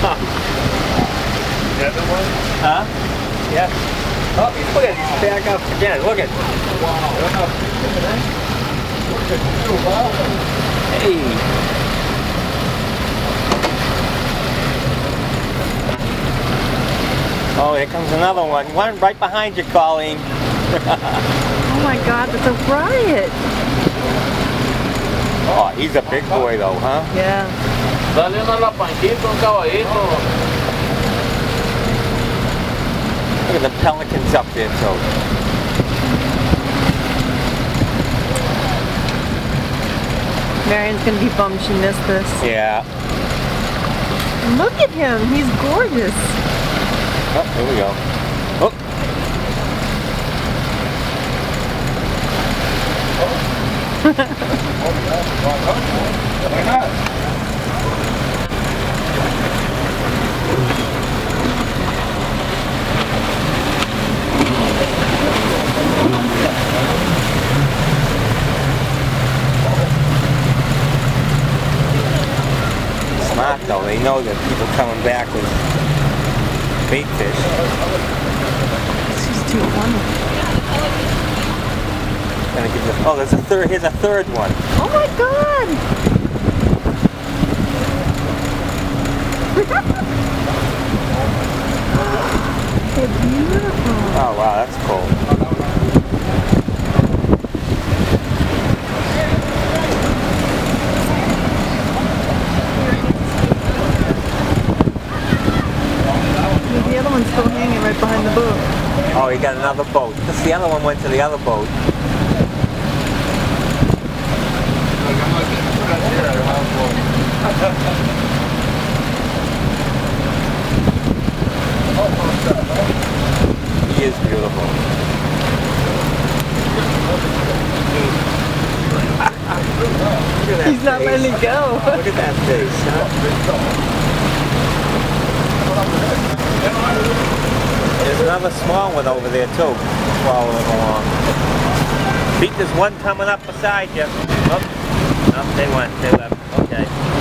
Another one? Huh? Yeah. Oh, look at it. He's back up again. Look at it. Wow. Hey. Oh, here comes another one. One right behind you, Colleen. Oh my God, that's a riot. Oh, he's a big boy though, huh? Yeah. Dale una lapanquita, un caballito. Look at the pelicans up there too. Marion's gonna be bummed she missed this. Yeah. Look at him, he's gorgeous. Oh, here we go. Oh. Why not? Smart though, they know that people coming back with bait fish. This is too funny. Gonna give the, oh, there's a third. Here's a third one. Oh my God! They're beautiful. Oh wow, that's cool. The other one's still hanging right behind the boat. Oh, he got another boat. Because the other one went to the other boat. He is beautiful. He's not letting it go. Look at that face, huh? There's another small one over there too, following along. Pete, there's one coming up beside you. Oh, no, they went. They left.